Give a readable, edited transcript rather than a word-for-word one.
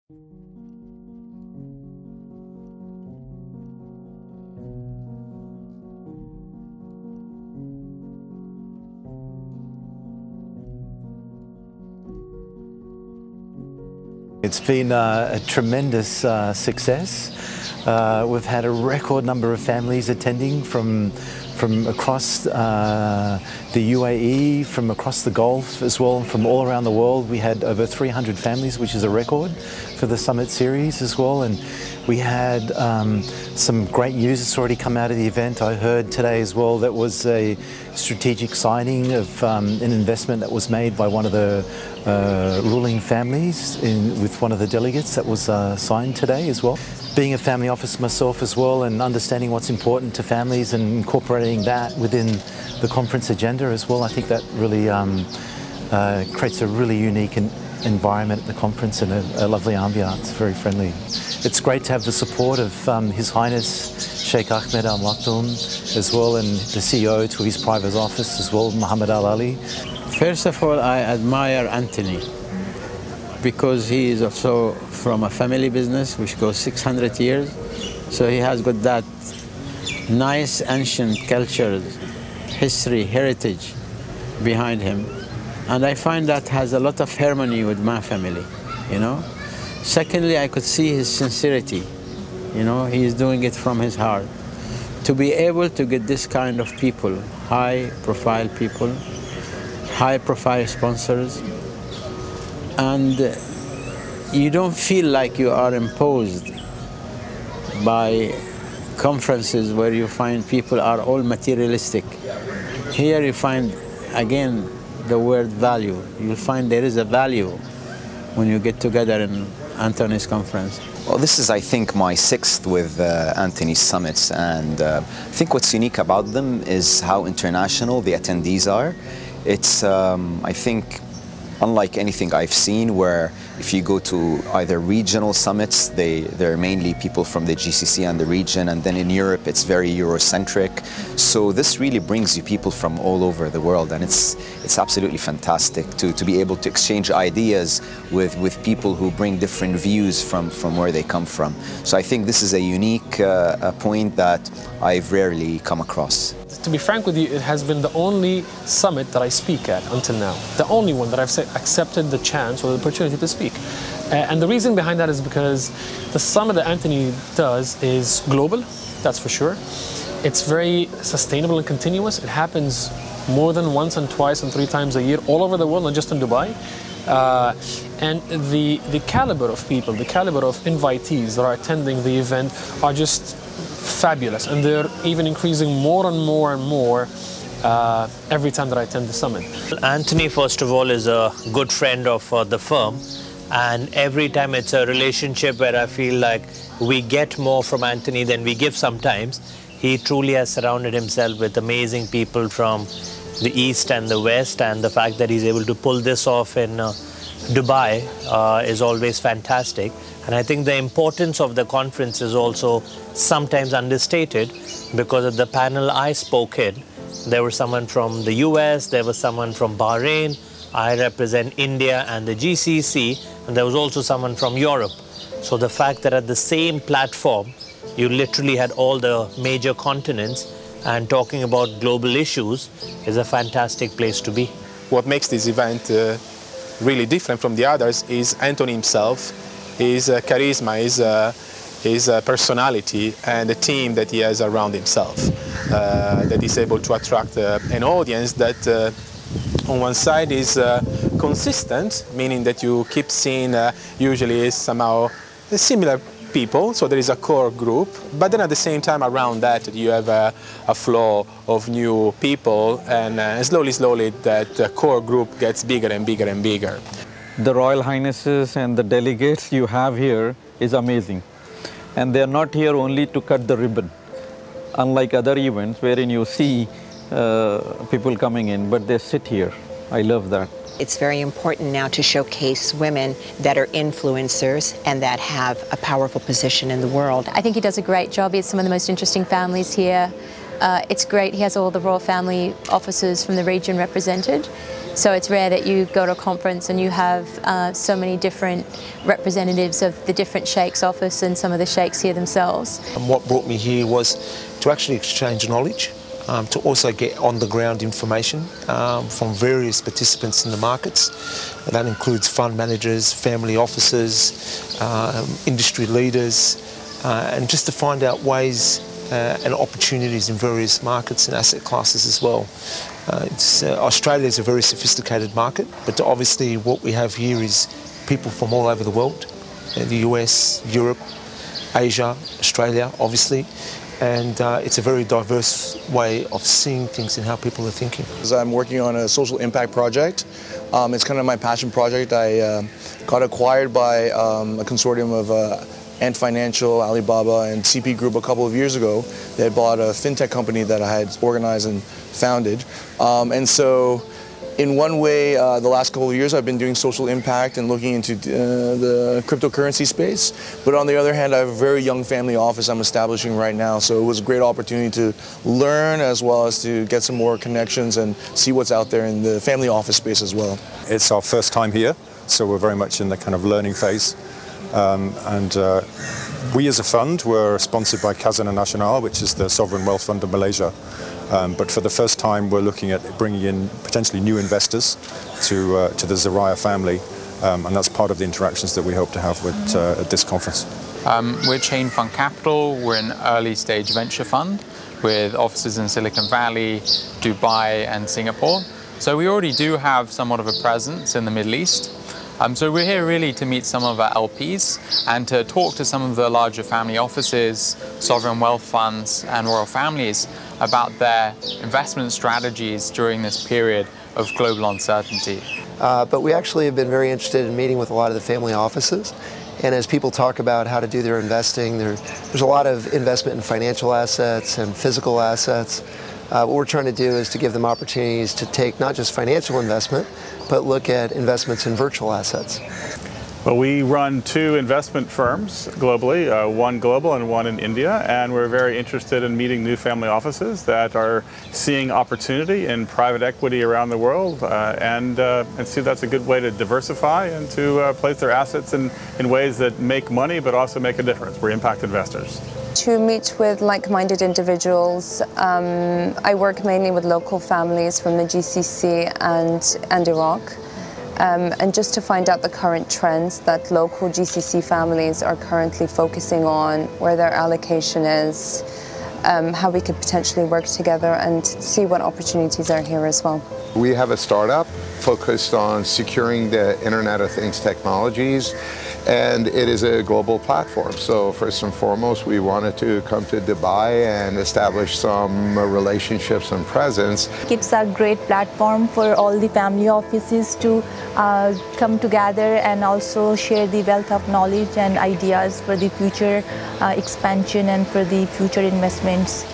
It's been a tremendous success. We've had a record number of families attending from across the UAE, from across the Gulf as well, and from all around the world. We had over 300 families, which is a record for the Summit Series as well. And we had some great news that's already come out of the event. I heard today as well that was a strategic signing of an investment that was made by one of the ruling families with one of the delegates that was signed today as well. Being a family officer myself as well, and understanding what's important to families and incorporating that within the conference agenda as well, I think that really creates a really unique environment at the conference and a lovely ambiance, very friendly. It's great to have the support of His Highness Sheikh Ahmed Al Maktoum as well, and the CEO to his private office as well, Muhammad Al Ali. First of all, I admire Anthony because he is also from a family business which goes 600 years. So he has got that nice ancient culture, history, heritage behind him. And I find that has a lot of harmony with my family, you know. Secondly, I could see his sincerity, you know, he is doing it from his heart. To be able to get this kind of people, high-profile people, high-profile sponsors, and you don't feel like you are imposed by conferences where you find people are all materialistic. Here you find, again, the word value. You'll find there is a value when you get together in Anthony's conference. Well, this is, I think, my 6th with Anthony's summits, and I think what's unique about them is how international the attendees are. It's, I think, unlike anything I've seen, where if you go to either regional summits, they're mainly people from the GCC and the region, and then in Europe it's very Eurocentric. So this really brings you people from all over the world, and it's absolutely fantastic to be able to exchange ideas with people who bring different views from where they come from. So I think this is a unique point that I've rarely come across. To be frank with you, it has been the only summit that I speak at until now. The only one that I've accepted the chance or the opportunity to speak. And the reason behind that is because the summit that Anthony does is global, that's for sure. It's very sustainable and continuous. It happens more than once and twice and 3 times a year all over the world, not just in Dubai. And the caliber of people, the caliber of invitees that are attending the event are just fabulous, and they're even increasing more and more and more every time that I attend the summit. Anthony, first of all, is a good friend of the firm, and every time it's a relationship where I feel like we get more from Anthony than we give sometimes. He truly has surrounded himself with amazing people from the East and the West, and the fact that he's able to pull this off in Dubai is always fantastic. And I think the importance of the conference is also sometimes understated, because at the panel I spoke in, there was someone from the US, there was someone from Bahrain, I represent India and the GCC, and there was also someone from Europe. So the fact that at the same platform, you literally had all the major continents and talking about global issues is a fantastic place to be. What makes this event really different from the others is Anthony himself, his charisma, his personality, and the team that he has around himself, that is able to attract an audience that on one side is consistent, meaning that you keep seeing usually somehow similar people, so there is a core group, but then at the same time around that you have a flow of new people, and slowly that core group gets bigger and bigger and bigger. The Royal Highnesses and the delegates you have here is amazing. And they are not here only to cut the ribbon, unlike other events wherein you see people coming in, but they sit here. I love that. It's very important now to showcase women that are influencers and that have a powerful position in the world. I think he does a great job. He has some of the most interesting families here. It's great. He has all the royal family officers from the region represented. So it's rare that you go to a conference and you have so many different representatives of the different sheikhs' office and some of the sheikhs here themselves. And what brought me here was to actually exchange knowledge, to also get on-the-ground information from various participants in the markets. And that includes fund managers, family officers, industry leaders, and just to find out ways and opportunities in various markets and asset classes as well. Australia is a very sophisticated market, but obviously what we have here is people from all over the world, the US, Europe, Asia, Australia, obviously, and it's a very diverse way of seeing things and how people are thinking. I'm working on a social impact project. It's kind of my passion project. I got acquired by a consortium of Ant Financial, Alibaba, and CP Group a couple of years ago. They had bought a fintech company that I had organized and founded. And so in one way, the last couple of years I've been doing social impact and looking into the cryptocurrency space. But on the other hand, I have a very young family office I'm establishing right now. So it was a great opportunity to learn as well as to get some more connections and see what's out there in the family office space as well. It's our first time here, so we're very much in the kind of learning phase. We as a fund were sponsored by Khazanah Nasional, which is the sovereign wealth fund of Malaysia. But for the first time, we're looking at bringing in potentially new investors to the Zariah family, and that's part of the interactions that we hope to have with, at this conference. We're Chain Fund Capital. We're an early stage venture fund with offices in Silicon Valley, Dubai and Singapore. So we already do have somewhat of a presence in the Middle East. So we're here really to meet some of our LPs and to talk to some of the larger family offices, sovereign wealth funds and royal families about their investment strategies during this period of global uncertainty. But we actually have been very interested in meeting with a lot of the family offices. And as people talk about how to do their investing, there's a lot of investment in financial assets and physical assets. What we're trying to do is to give them opportunities to take not just financial investment, but look at investments in virtual assets. Well, we run two investment firms globally, one global and one in India, and we're very interested in meeting new family offices that are seeing opportunity in private equity around the world, and see that's a good way to diversify and to place their assets in ways that make money but also make a difference. We're impact investors. To meet with like-minded individuals. I work mainly with local families from the GCC and Iraq. And just to find out the current trends that local GCC families are currently focusing on, where their allocation is, how we could potentially work together and see what opportunities are here as well. We have a startup focused on securing the Internet of Things technologies, and it is a global platform. So first and foremost, we wanted to come to Dubai and establish some relationships and presence. It's a great platform for all the family offices to come together and also share the wealth of knowledge and ideas for the future expansion and for the future investments.